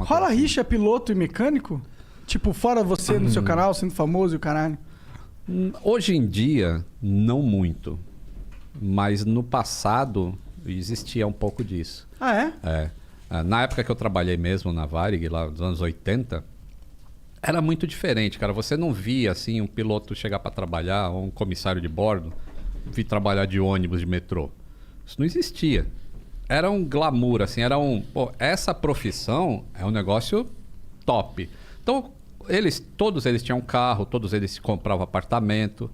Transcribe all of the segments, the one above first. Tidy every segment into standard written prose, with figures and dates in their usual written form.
Rola coisa assim. rixa piloto e mecânico? Tipo, fora você no seu canal, sendo famoso e o caralho. Hoje em dia, não muito. Mas no passado, existia um pouco disso. Ah, é? Na época que eu trabalhei mesmo na Varig, lá nos anos 80, era muito diferente, cara. Você não via, assim, um piloto chegar para trabalhar, ou um comissário de bordo, vir trabalhar de ônibus, de metrô. Isso não existia. Era um glamour, assim, era um... Pô, essa profissão é um negócio top. Então, todos eles tinham carro, todos eles compravam apartamento.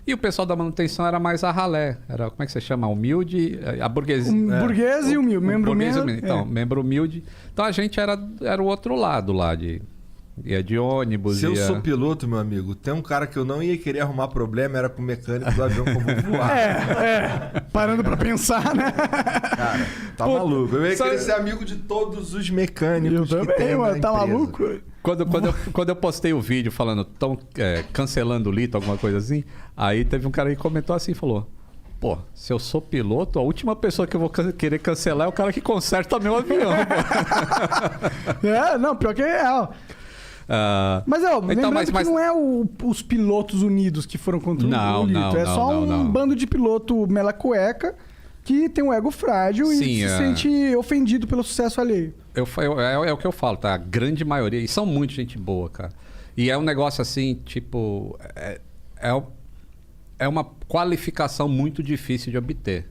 E o pessoal da manutenção era mais a ralé. Era, como é que você chama? Humilde, a burguesia. Burguês e humilde. Membro humilde. Então, membro humilde. Então, a gente era o outro lado lá ia de ônibus. Se eu sou piloto, meu amigo, tem um cara que eu não ia querer arrumar problema, era com o mecânico do avião que eu vou voar. Parando pra pensar, né? Cara, tá maluco. Eu ia querer ser amigo de todos os mecânicos eu que também, tem na mano. Tá empresa. maluco? Quando eu postei o vídeo falando, estão cancelando o Lito, alguma coisa assim, aí teve um cara que comentou assim, falou... Pô, se eu sou piloto, a última pessoa que eu vou querer cancelar é o cara que conserta meu avião. Não, pior que é real. Mas lembrando que não é os pilotos unidos que foram contra o Lito. É só um bando de piloto mela cueca que tem um ego frágil e se sente ofendido pelo sucesso alheio. É o que eu falo, tá? A grande maioria, e são muito gente boa, cara. E é um negócio assim, tipo... É uma qualificação muito difícil de obter.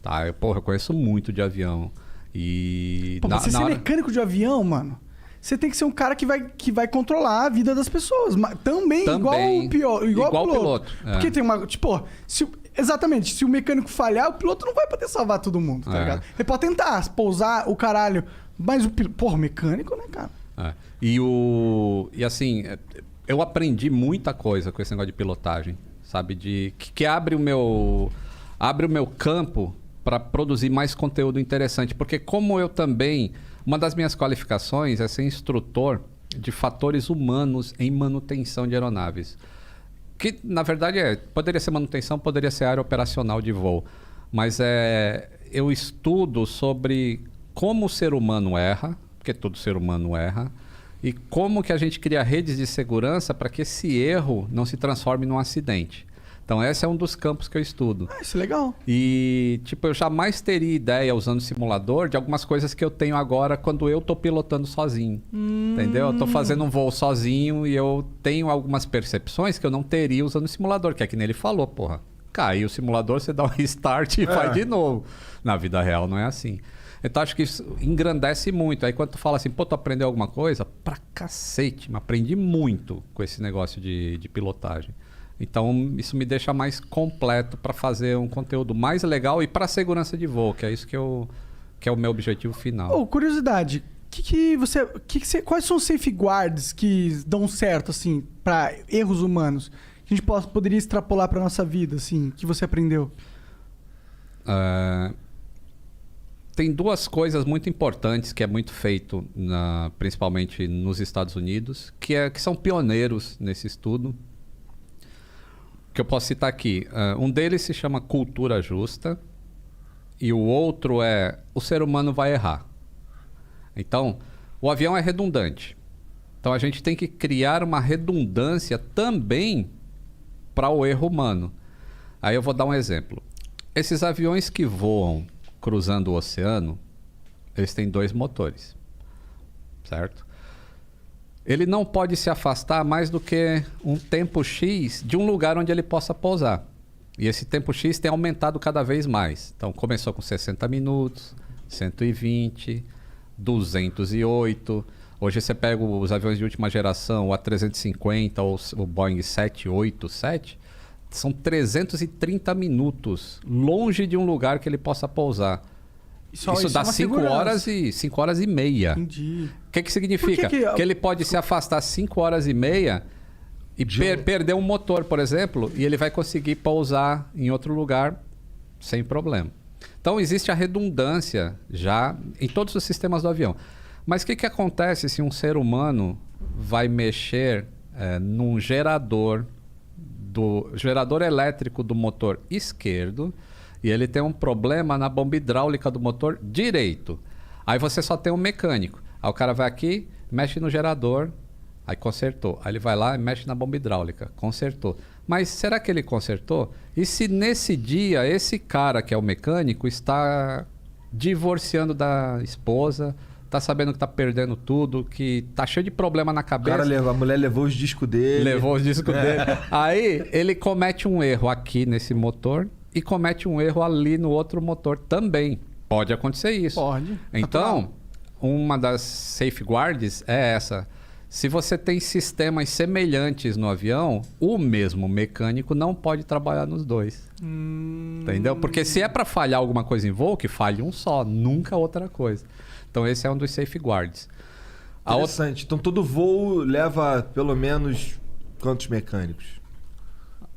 Tá? Eu conheço muito de avião. E... Pô, mas você ser mecânico de avião, mano... Você tem que ser um cara que vai controlar a vida das pessoas. Também. Igual o piloto. Porque tem uma... Tipo, exatamente. Se o mecânico falhar, o piloto não vai poder salvar todo mundo, tá ligado? Ele pode tentar pousar o caralho. Mas o piloto... Porra, mecânico, né, cara? E assim, eu aprendi muita coisa com esse negócio de pilotagem. Sabe? Que abre o meu campo para produzir mais conteúdo interessante. Porque como eu também... Uma das minhas qualificações é ser instrutor de fatores humanos em manutenção de aeronaves. Que, na verdade, poderia ser manutenção, poderia ser área operacional de voo. Mas eu estudo sobre como o ser humano erra, porque todo ser humano erra, e como que a gente cria redes de segurança para que esse erro não se transforme num acidente. Então, esse é um dos campos que eu estudo. Isso é legal. E, tipo, eu jamais teria ideia, usando simulador, de algumas coisas que eu tenho agora quando eu tô pilotando sozinho. Entendeu? Eu tô fazendo um voo sozinho e eu tenho algumas percepções que eu não teria usando o simulador, que é que nem ele falou, porra. Caiu o simulador, você dá um restart e vai de novo. Na vida real não é assim. Então, acho que isso engrandece muito. Aí, quando tu fala assim, pô, tu aprendeu alguma coisa? Pra cacete, mas aprendi muito com esse negócio de pilotagem. Então, isso me deixa mais completo para fazer um conteúdo mais legal e para segurança de voo, que é isso que é o meu objetivo final. Curiosidade, quais são os safeguards que dão certo, assim, para erros humanos? Que a gente poderia extrapolar para nossa vida, assim, que você aprendeu? Tem duas coisas muito importantes que é muito feito, principalmente nos Estados Unidos, que são pioneiros nesse estudo. Que eu posso citar aqui. Um deles se chama cultura justa e o outro é o ser humano vai errar. Então, o avião é redundante. Então, a gente tem que criar uma redundância também para o erro humano. Aí eu vou dar um exemplo. Esses aviões que voam cruzando o oceano, eles têm 2 motores, certo? Ele não pode se afastar mais do que um tempo X de um lugar onde ele possa pousar. E esse tempo X tem aumentado cada vez mais. Então, começou com 60 minutos, 120, 208. Hoje você pega os aviões de última geração, o A350 ou o Boeing 787, são 330 minutos longe de um lugar que ele possa pousar. Isso dá 5 horas e meia. Entendi. O que significa? Que ele pode se afastar 5 horas e meia e perder um motor, por exemplo, e ele vai conseguir pousar em outro lugar sem problema. Então, existe a redundância já em todos os sistemas do avião. Mas o que acontece se um ser humano vai mexer num gerador elétrico do motor esquerdo e ele tem um problema na bomba hidráulica do motor direito? Aí você só tem um mecânico. Aí o cara vai aqui, mexe no gerador, aí consertou. Aí ele vai lá e mexe na bomba hidráulica, consertou. Mas será que ele consertou? E se nesse dia esse cara que é o mecânico está divorciando da esposa, tá sabendo que tá perdendo tudo, que tá cheio de problema na cabeça. A mulher levou os discos dele. Levou os discos dele. Aí ele comete um erro aqui nesse motor e comete um erro ali no outro motor também. Pode acontecer isso. Pode. Então, uma das safeguards é essa. Se você tem sistemas semelhantes no avião, o mesmo mecânico não pode trabalhar nos dois. Entendeu? Porque se é para falhar alguma coisa em voo, que falhe um só, nunca outra coisa. Então esse é um dos safeguards. Interessante. Então todo voo leva pelo menos quantos mecânicos?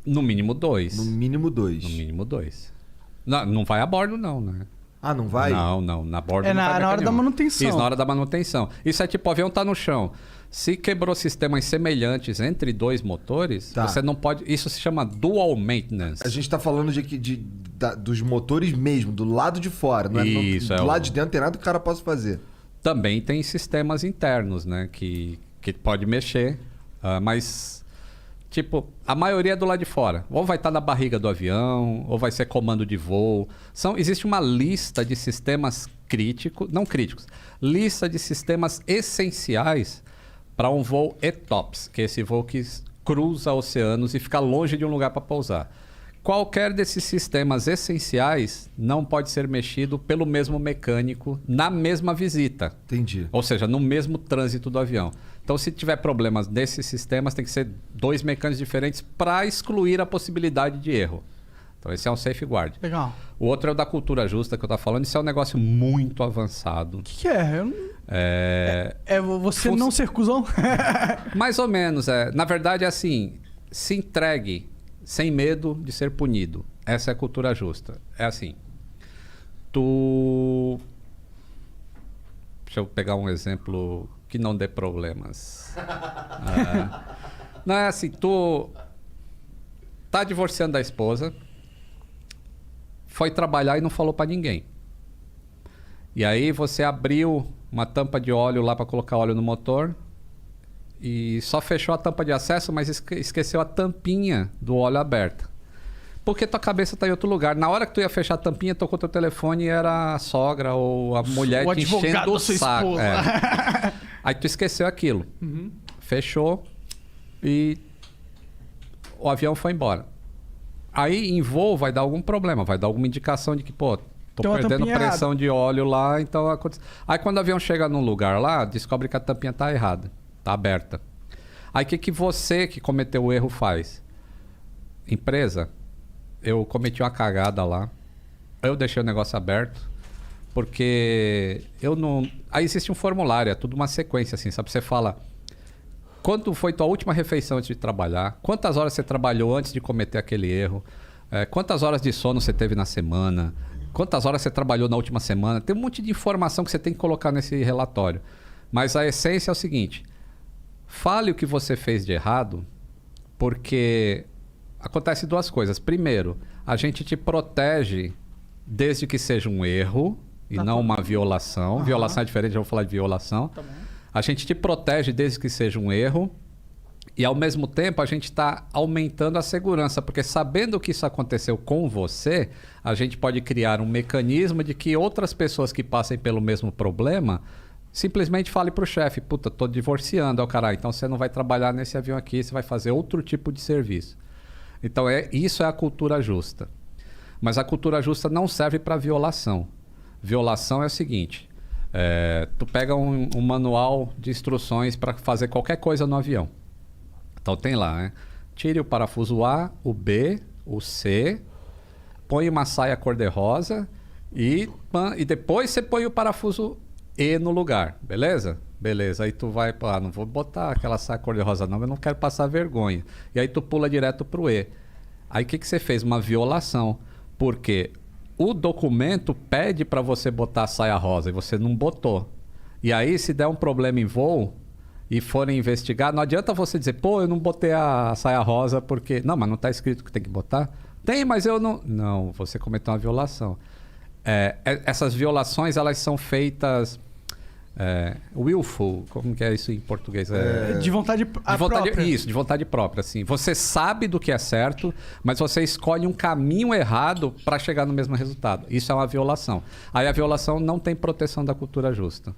No mínimo 2. No mínimo 2. No mínimo 2. Não vai a bordo não, né? Ah, não vai? Não. Na bordo não vai na hora da manutenção. Isso, na hora da manutenção. Isso é tipo, o avião tá no chão. Se quebrou sistemas semelhantes entre 2 motores, você não pode... Isso se chama dual maintenance. A gente tá falando dos motores mesmo, do lado de fora. Não isso, do lado de dentro tem nada que o cara possa fazer. Também tem sistemas internos, né? Que pode mexer. Mas, tipo, a maioria é do lado de fora. Ou vai estar na barriga do avião, ou vai ser comando de voo. Existe uma lista de sistemas críticos... Não críticos. Lista de sistemas essenciais para um voo ETOPS, que é esse voo que cruza oceanos e fica longe de um lugar para pousar. Qualquer desses sistemas essenciais não pode ser mexido pelo mesmo mecânico na mesma visita. Entendi. Ou seja, no mesmo trânsito do avião. Então, se tiver problemas desses sistemas, tem que ser 2 mecânicos diferentes para excluir a possibilidade de erro. Então, esse é um safeguard. Legal. O outro é o da cultura justa que eu estava falando. Isso é um negócio muito avançado. O que é? É você não ser cuzão? Mais ou menos. Na verdade, é assim, se entregue sem medo de ser punido. Essa é a cultura justa. É assim, Deixa eu pegar um exemplo que não dê problemas. Não é assim, tu tá divorciando da esposa, foi trabalhar e não falou pra ninguém. E aí você abriu uma tampa de óleo lá para colocar óleo no motor e só fechou a tampa de acesso, mas esqueceu a tampinha do óleo aberta. Porque tua cabeça tá em outro lugar. Na hora que tu ia fechar a tampinha, tocou teu telefone e era a sogra ou a mulher te enchendo o saco. Aí tu esqueceu aquilo. Fechou e o avião foi embora. Aí em voo vai dar algum problema, vai dar alguma indicação de que, pô, tô perdendo pressão de óleo lá, então acontece. Aí quando o avião chega num lugar lá, descobre que a tampinha tá errada, tá aberta. Aí o que você que cometeu o erro faz? Empresa, eu cometi uma cagada lá, eu deixei o negócio aberto, porque eu não... Aí existe um formulário, é tudo uma sequência assim, sabe? Você fala, quando foi tua última refeição antes de trabalhar? Quantas horas você trabalhou antes de cometer aquele erro? Quantas horas de sono você teve na semana? Quantas horas você trabalhou na última semana? Tem um monte de informação que você tem que colocar nesse relatório. Mas a essência é o seguinte, fale o que você fez de errado, porque acontece 2 coisas. Primeiro, a gente te protege desde que seja um erro e não uma violação. Violação é diferente, já vou falar de violação. Tá bom. A gente te protege desde que seja um erro e, ao mesmo tempo, a gente está aumentando a segurança, porque sabendo que isso aconteceu com você, a gente pode criar um mecanismo de que outras pessoas que passem pelo mesmo problema simplesmente falem para o chefe, puta, tô divorciando, ó, caralho, então você não vai trabalhar nesse avião aqui, você vai fazer outro tipo de serviço. Então, isso é a cultura justa. Mas a cultura justa não serve para violação. Violação é o seguinte... tu pega um manual de instruções para fazer qualquer coisa no avião. Então tem lá, né? Tire o parafuso A, o B, o C, põe uma saia cor-de-rosa e depois você põe o parafuso E no lugar, beleza? Beleza, aí tu vai, não vou botar aquela saia cor-de-rosa não, eu não quero passar vergonha. E aí tu pula direto pro E. Aí o que você fez? Uma violação, porque... o documento pede para você botar a saia rosa e você não botou. E aí, se der um problema em voo e forem investigar, não adianta você dizer, pô, eu não botei a saia rosa porque... Não, mas não está escrito que tem que botar? Tem, mas eu não... Não, você cometeu uma violação. Essas violações, elas são feitas willful, como que é isso em português? De vontade própria. Isso, de vontade própria. Assim. Você sabe do que é certo, mas você escolhe um caminho errado para chegar no mesmo resultado. Isso é uma violação. Aí a violação não tem proteção da cultura justa.